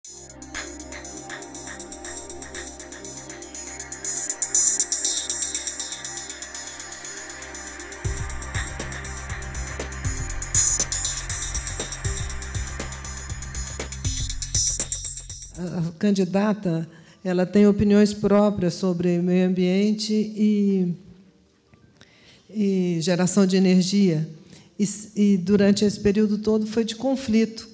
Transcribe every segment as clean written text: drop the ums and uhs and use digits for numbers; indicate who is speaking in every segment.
Speaker 1: A candidata, ela tem opiniões próprias sobre meio ambiente e geração de energia. E, durante esse período todo, foi de conflito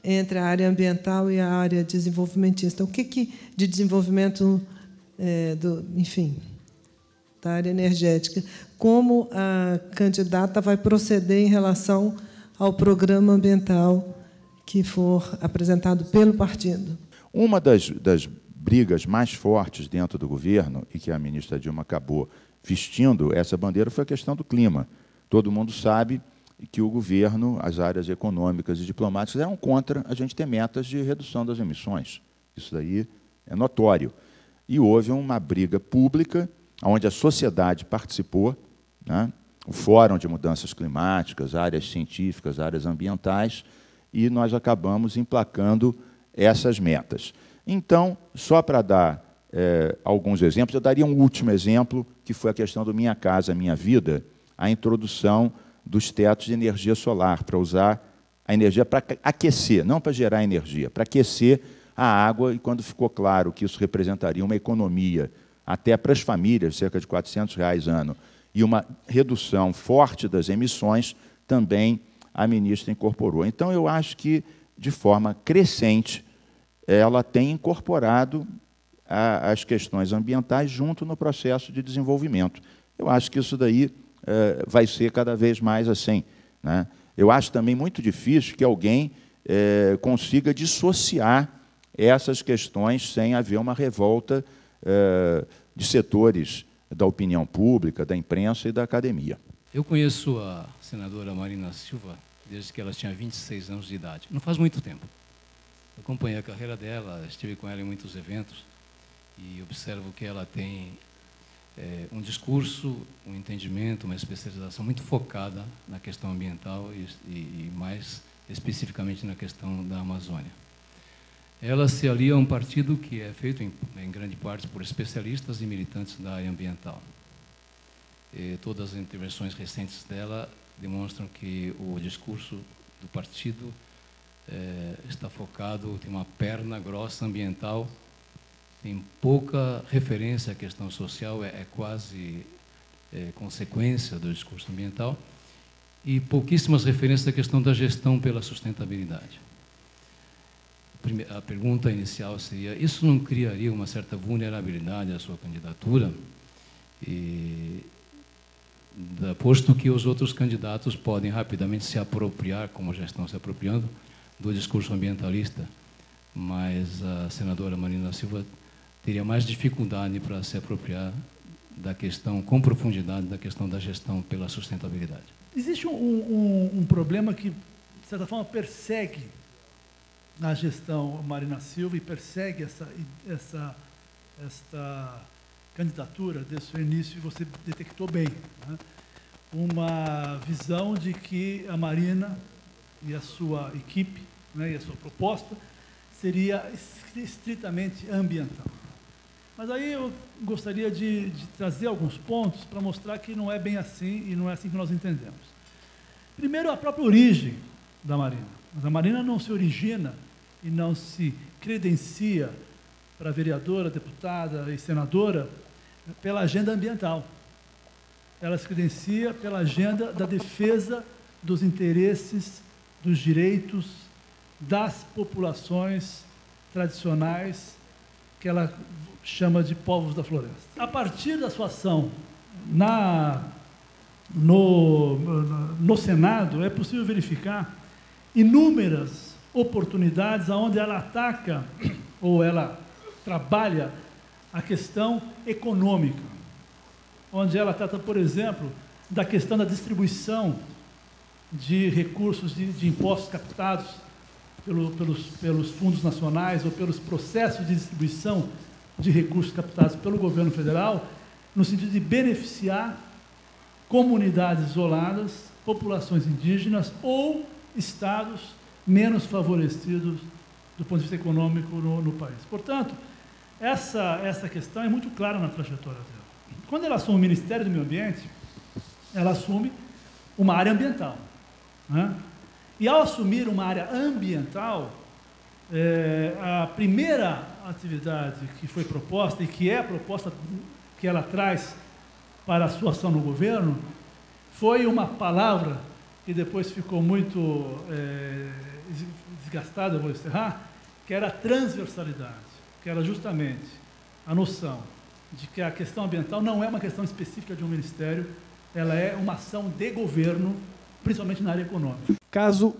Speaker 1: entre a área ambiental e a área desenvolvimentista. O que de desenvolvimento, enfim, da área energética? Como a candidata vai proceder em relação ao programa ambiental que for apresentado pelo partido?
Speaker 2: Uma das brigas mais fortes dentro do governo, e que a ministra Dilma acabou vestindo essa bandeira, foi a questão do clima. Todo mundo sabe que o governo, as áreas econômicas e diplomáticas eram contra a gente ter metas de redução das emissões. Isso daí é notório. E houve uma briga pública, onde a sociedade participou, né? O Fórum de Mudanças Climáticas, áreas científicas, áreas ambientais, e nós acabamos emplacando essas metas. Então, só para dar alguns exemplos, eu daria um último exemplo, que foi a questão do Minha Casa Minha Vida, a introdução dos tetos de energia solar, para usar a energia para aquecer, não para gerar energia, para aquecer a água, e quando ficou claro que isso representaria uma economia, até para as famílias, cerca de R$400 ano, e uma redução forte das emissões, também a ministra incorporou. Então, eu acho que, de forma crescente, ela tem incorporado as questões ambientais junto no processo de desenvolvimento. Eu acho que isso daí vai ser cada vez mais assim, né? Eu acho também muito difícil que alguém consiga dissociar essas questões sem haver uma revolta de setores da opinião pública, da imprensa e da academia.
Speaker 3: Eu conheço a senadora Marina Silva desde que ela tinha 26 anos de idade. Não faz muito tempo. Eu acompanhei a carreira dela, estive com ela em muitos eventos e observo que ela tem um discurso, um entendimento, uma especialização muito focada na questão ambiental e mais especificamente na questão da Amazônia. Ela se alia a um partido que é feito em grande parte por especialistas e militantes da área ambiental. E todas as intervenções recentes dela demonstram que o discurso do partido está focado, tem uma perna grossa ambiental, tem pouca referência à questão social, é quase consequência do discurso ambiental, e pouquíssimas referências à questão da gestão pela sustentabilidade. A pergunta inicial seria, isso não criaria uma certa vulnerabilidade à sua candidatura? Posto que os outros candidatos podem rapidamente se apropriar, como já estão se apropriando, do discurso ambientalista, mas a senadora Marina Silva teria mais dificuldade para se apropriar da questão, com profundidade, da questão da gestão pela sustentabilidade.
Speaker 4: Existe um problema que, de certa forma, persegue a gestão Marina Silva e persegue esta candidatura desde o início, e você detectou bem, né? Uma visão de que a Marina e a sua equipe, né, e a sua proposta seria estritamente ambiental. Mas aí eu gostaria de trazer alguns pontos para mostrar que não é bem assim e não é assim que nós entendemos. Primeiro, a própria origem da Marina. Mas a Marina não se origina e não se credencia para vereadora, deputada e senadora pela agenda ambiental. Ela se credencia pela agenda da defesa dos interesses, dos direitos das populações tradicionais, que ela chama de povos da floresta. A partir da sua ação no Senado, é possível verificar inúmeras oportunidades onde ela ataca ou ela trabalha a questão econômica, onde ela trata, por exemplo, da questão da distribuição de recursos de impostos captados pelos fundos nacionais ou pelos processos de distribuição de recursos captados pelo governo federal, no sentido de beneficiar comunidades isoladas, populações indígenas ou estados menos favorecidos do ponto de vista econômico no país. Portanto, essa questão é muito clara na trajetória dela. Quando ela assume o Ministério do Meio Ambiente, ela assume uma área ambiental, né? E ao assumir uma área ambiental, a primeira atividade que foi proposta e que é a proposta que ela traz para a sua ação no governo foi uma palavra que depois ficou muito desgastada, eu vou encerrar, que era a transversalidade, que era justamente a noção de que a questão ambiental não é uma questão específica de um ministério, ela é uma ação de governo, principalmente na área econômica.
Speaker 5: Caso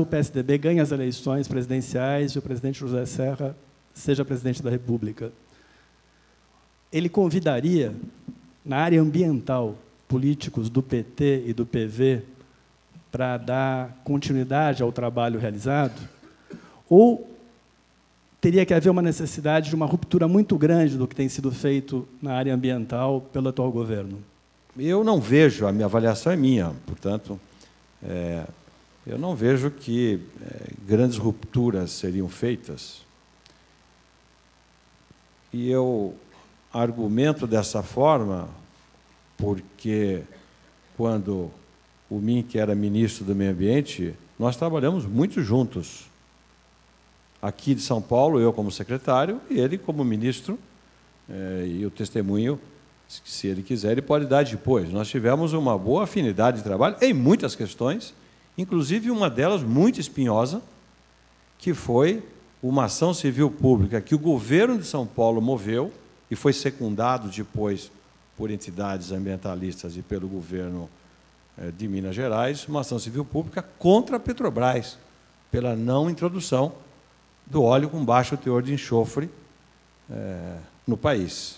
Speaker 5: o PSDB ganhe as eleições presidenciais e o presidente José Serra seja presidente da República, ele convidaria, na área ambiental, políticos do PT e do PV para dar continuidade ao trabalho realizado? Ou teria que haver uma necessidade de uma ruptura muito grande do que tem sido feito na área ambiental pelo atual governo?
Speaker 6: Eu não vejo, a minha avaliação é minha, portanto, eu não vejo que grandes rupturas seriam feitas. E eu argumento dessa forma porque, quando o Mink era ministro do Meio Ambiente, nós trabalhamos muito juntos. Aqui de São Paulo, eu como secretário, e ele como ministro, e o testemunho, se ele quiser, ele pode dar depois. Nós tivemos uma boa afinidade de trabalho em muitas questões, inclusive uma delas muito espinhosa, que foi uma ação civil pública que o governo de São Paulo moveu e foi secundado depois por entidades ambientalistas e pelo governo de Minas Gerais, uma ação civil pública contra a Petrobras, pela não introdução do óleo com baixo teor de enxofre no país.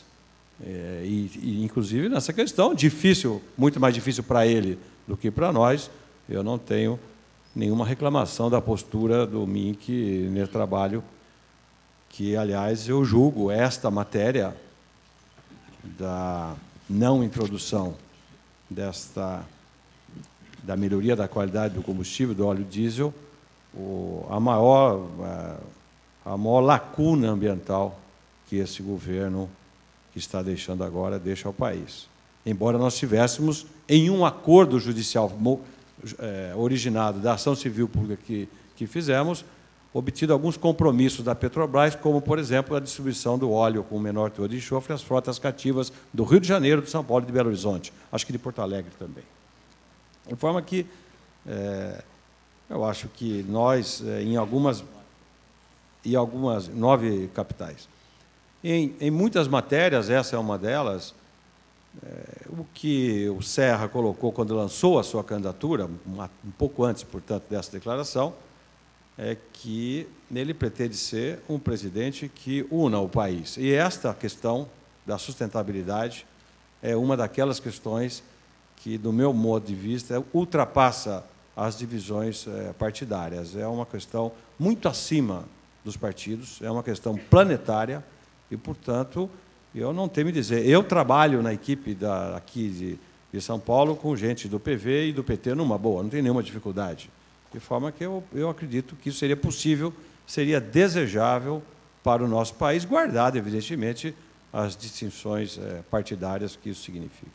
Speaker 6: E, inclusive, nessa questão, difícil, muito mais difícil para ele do que para nós, eu não tenho nenhuma reclamação da postura do Mink nesse trabalho, que, aliás, eu julgo esta matéria da não introdução da melhoria da qualidade do combustível, do óleo diesel, a maior lacuna ambiental que esse governo que está deixando agora deixa ao país. Embora nós tivéssemos, em um acordo judicial originado da ação civil pública que fizemos, obtido alguns compromissos da Petrobras, como, por exemplo, a distribuição do óleo com menor teor de enxofre às frotas cativas do Rio de Janeiro, de São Paulo e de Belo Horizonte, acho que de Porto Alegre também. De forma que eu acho que nós, em algumas 9 capitais, em muitas matérias, essa é uma delas, o que o Serra colocou quando lançou a sua candidatura, um pouco antes, portanto, dessa declaração, é que ele pretende ser um presidente que una o país. E esta questão da sustentabilidade é uma daquelas questões que, do meu modo de vista, ultrapassa as divisões partidárias. É uma questão muito acima dos partidos, é uma questão planetária e, portanto, eu não temo dizer. Eu trabalho na equipe aqui de São Paulo com gente do PV e do PT numa boa, não tem nenhuma dificuldade. De forma que eu acredito que isso seria possível, seria desejável para o nosso país, guardado, evidentemente, as distinções partidárias que isso significa.